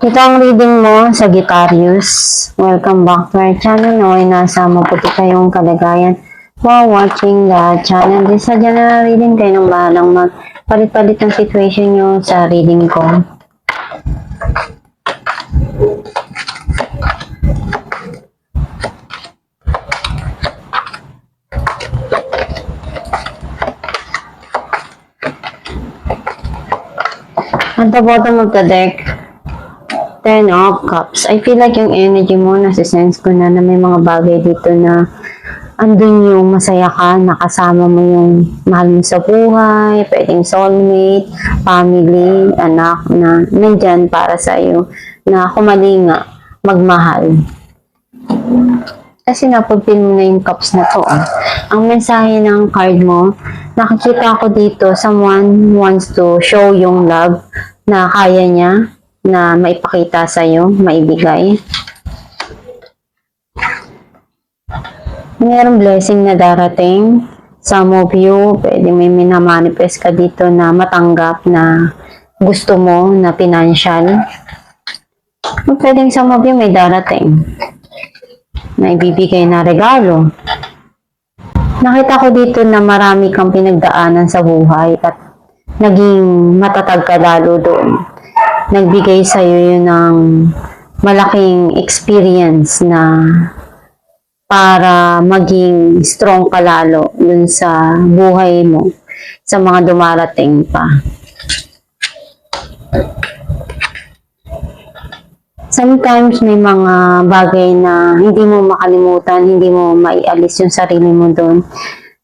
Ito ang reading mo, Sagittarius. Welcome back to our channel. Naway nasa mabuti kayong kalagayan while watching the channel. This sa general reading, kayo nang bahalang magpalit-palit ng situation nyo sa reading ko. At the bottom of the deck, Ten of Cups. I feel like yung energy mo, nasisense ko na may mga bagay dito na andun yung masaya ka, nakasama mo yung mahal mo sa buhay, pwedeng soulmate, family, anak na nandyan para sa'yo, na kumalinga, magmahal. Kasi napagpil mo na yung cups na to. Ang mensahe ng card mo, nakikita ko dito, someone wants to show yung love na kaya niya, na maipakita sa'yo, maibigay. Mayroong blessing na darating. Some of you, pwede may minamanifest ka dito na matanggap na gusto mo na financial. Pwedeng some of you may darating na ibibigay na regalo. Nakita ko dito na marami kang pinagdaanan sa buhay at naging matatag ka lalo doon. Nagbigay sa'yo yun ng malaking experience na para maging strong ka lalo dun sa buhay mo, sa mga dumarating pa. Sometimes may mga bagay na hindi mo makalimutan, hindi mo maialis yung sarili mo doon.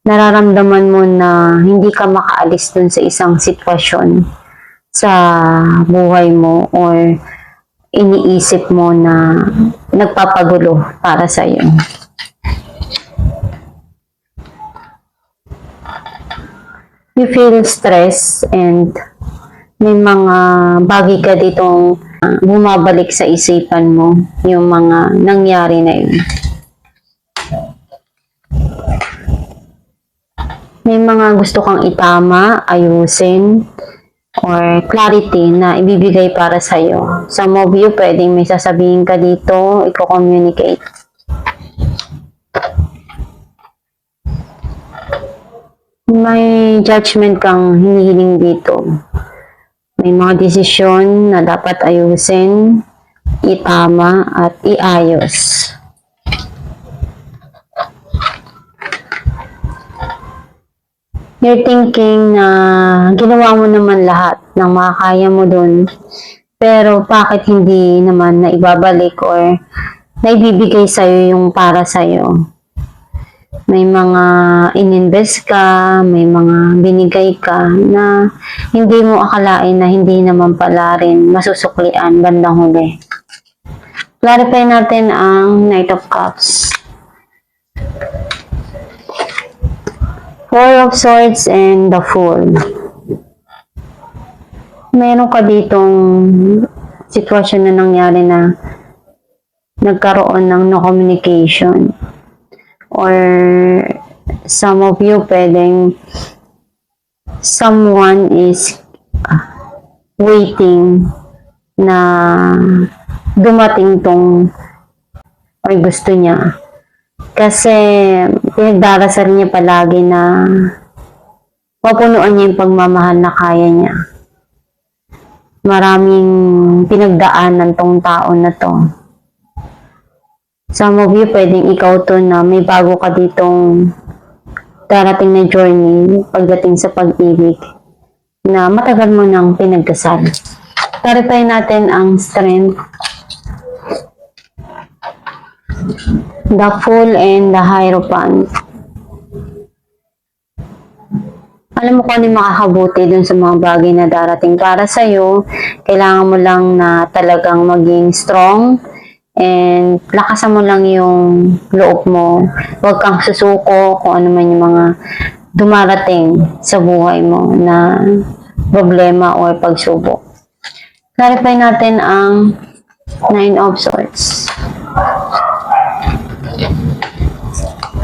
Nararamdaman mo na hindi ka makaalis doon sa isang sitwasyon sa buhay mo or iniisip mo na nagpapagulo para sa iyo. You feel stress and may mga bagay ka ditong bumabalik sa isipan mo, yung mga nangyari na yun. May mga gusto kang itama, ayusin, or clarity na ibibigay para sa'yo. Some of you, pwedeng may sasabihin ka dito, i-communicate. May judgment kang hinihiling dito. May mga desisyon na dapat ayusin, itama, at iayos. You're thinking na ginawa mo naman lahat ng makakaya mo dun, pero bakit hindi naman na ibabalik or naibibigay sa'yo yung para sa'yo? May mga ininvest ka, may mga binigay ka na hindi mo akalain na hindi naman pala rin masusuklian bandang huli. Clarify natin ang Knight of Cups. Four of Swords and the Fool. Meron ka ditong sitwasyon na nangyari na nagkaroon ng no communication. Or some of you pwedeng someone is waiting na dumating tong or gusto niya. Kasi pinagdarasal niya palagi na mapunuan niya yung pagmamahal na kaya niya. Maraming pinagdaanan tong tao na to. Some of you, pwedeng ikaw to na may bago ka ditong darating na journey pagdating sa pag-ibig na matagal mo nang pinagdasal. Clarify natin ang strength, the Fool and the Hierophant. Alam mo kung ano yung makakabuti dun sa mga bagay na darating para sa'yo. Kailangan mo lang na talagang maging strong and lakasan mo lang yung loob mo. Huwag kang susuko kung ano man yung mga dumarating sa buhay mo na problema o pagsubok. Clarify natin ang Nine of Swords,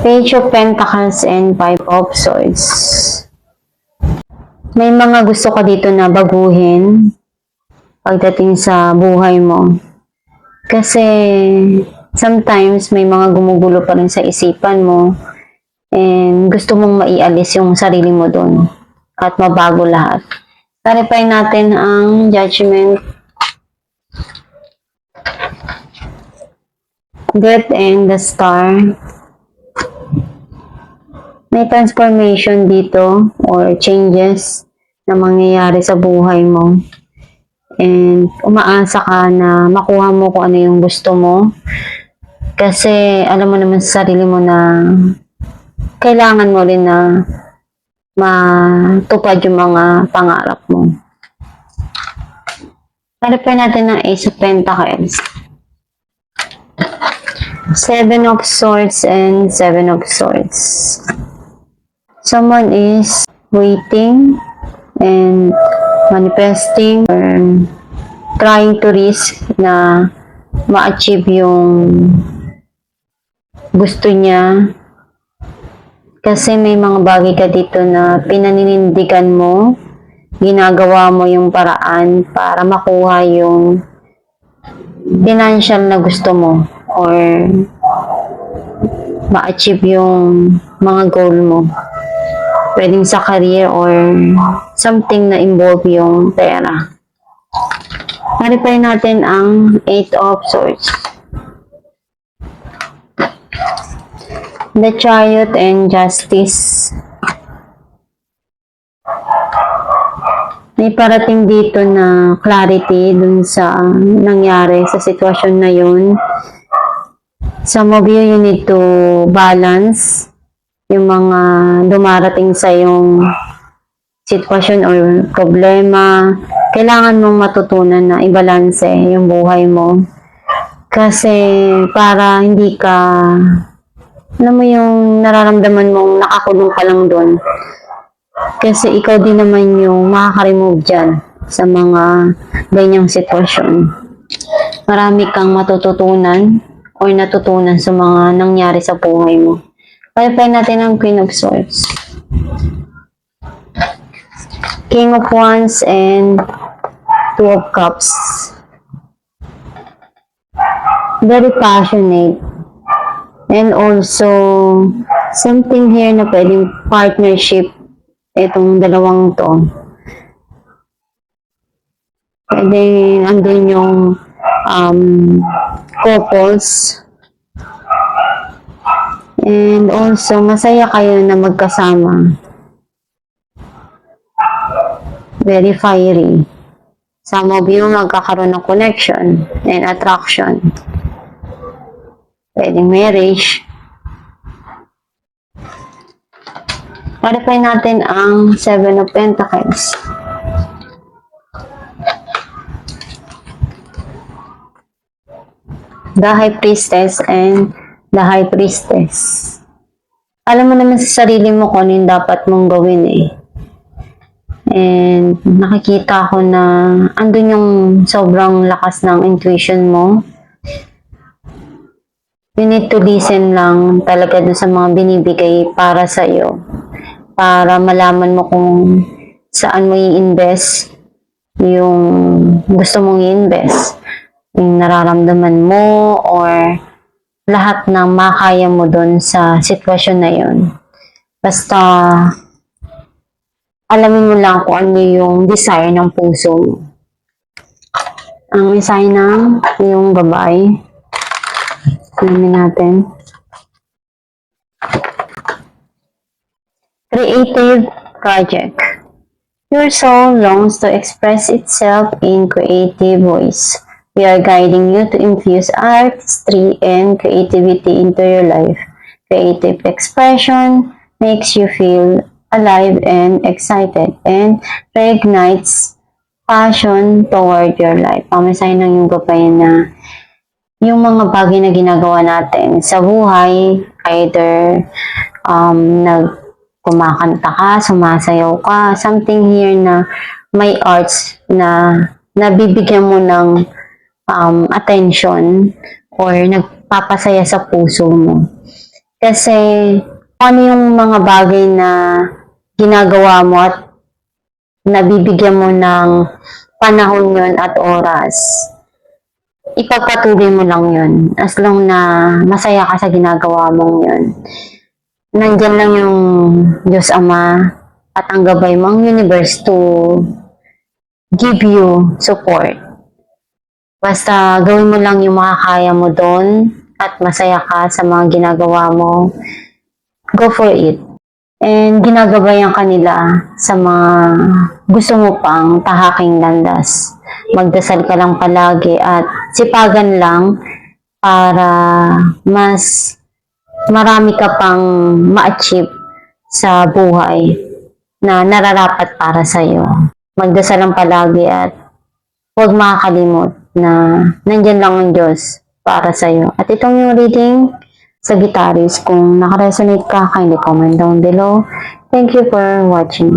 Page of Pentacles and Five of Swords. May mga gusto ka dito na baguhin. pagdating sa buhay mo. Kasi sometimes may mga gumugulo pa rin sa isipan mo and gusto mong maialis yung sarili mo doon at mabago lahat. Clarify natin ang Judgment, Death, and the Star. May transformation dito or changes na mangyayari sa buhay mo. And umaasa ka na makuha mo kung ano yung gusto mo. Kasi alam mo naman sa sarili mo na kailangan mo rin na matupad yung mga pangarap mo. Clarify natin ang Ace of Pentacles, Seven of Swords, and Seven of Swords. Someone is waiting and manifesting or trying to risk na ma-achieve yung gusto niya. Kasi may mga bagay ka dito na pinaninindigan mo, ginagawa mo yung paraan para makuha yung financial na gusto mo or ma-achieve yung mga goal mo. Pwedeng sa career or something na involve yung pera. Clarify natin ang Eight of Swords, the Chariot, and Justice. May parating dito na clarity dun sa nangyari sa sitwasyon na yun. Some of you need to balance yung mga dumarating sa yung sitwasyon or problema. Kailangan mong matutunan na i-balance yung buhay mo. Kasi para hindi ka, alam mo yung nararamdaman mong nakakulong ka lang doon. Kasi ikaw din naman yung makaka-remove dyan sa mga ganyang sitwasyon. Marami kang matututunan or natutunan sa mga nangyari sa buhay mo. Clarify natin ang Queen of Swords, King of Wands, and Two of Cups. Very passionate. And also, something here na pwedeng partnership itong dalawang to. Pwede andun yung couples. And also, masaya kayo na magkasama. Very fiery. Some of you magkakaroon ng connection and attraction. Pwedeng marriage. Clarify natin ang Seven of Pentacles, the High Priestess, and the High Priestess. Alam mo naman sa sarili mo kung ano yung dapat mong gawin eh. And nakikita ko na andun yung sobrang lakas ng intuition mo. You need to listen lang talaga dun sa mga binibigay para sa iyo. Para malaman mo kung saan mo i-invest yung gusto mong i-invest. Yung nararamdaman mo or lahat ng makaya mo dun sa sitwasyon na yun. Basta alamin mo lang kung ano yung desire ng puso mo. Ang isay ng yung babae. Alamin natin. Creative project. Your soul longs to express itself in creative ways. We are guiding you to infuse artistry and creativity into your life. Creative expression makes you feel alive and excited and reignites passion toward your life. Pamisay ng yung gabay na yung mga bagay na ginagawa natin sa buhay, either kumakanta ka, sumasayaw ka, something here na may arts na nabibigyan mo ng attention or nagpapasaya sa puso mo. Kasi ano yung mga bagay na ginagawa mo at nabibigyan mo ng panahon yun at oras, ipagpatuloy mo lang yun. As long na masaya ka sa ginagawa mong yun. Nandyan lang yung Diyos Ama at ang gabay mo, ang universe to give you support. Basta gawin mo lang yung makakaya mo doon at masaya ka sa mga ginagawa mo. Go for it. And ginagabayan ka nila sa mga gusto mo pang tahaking landas. Magdasal ka lang palagi at sipagan lang para mas marami ka pang ma-achieve sa buhay na nararapat para sa'yo. Magdasal lang palagi at huwag makakalimot na nandyan lang ang Diyos para sa'yo. At itong yung reading Sagittarius, kung nakaresonate ka, kindly comment down below. Thank you for watching.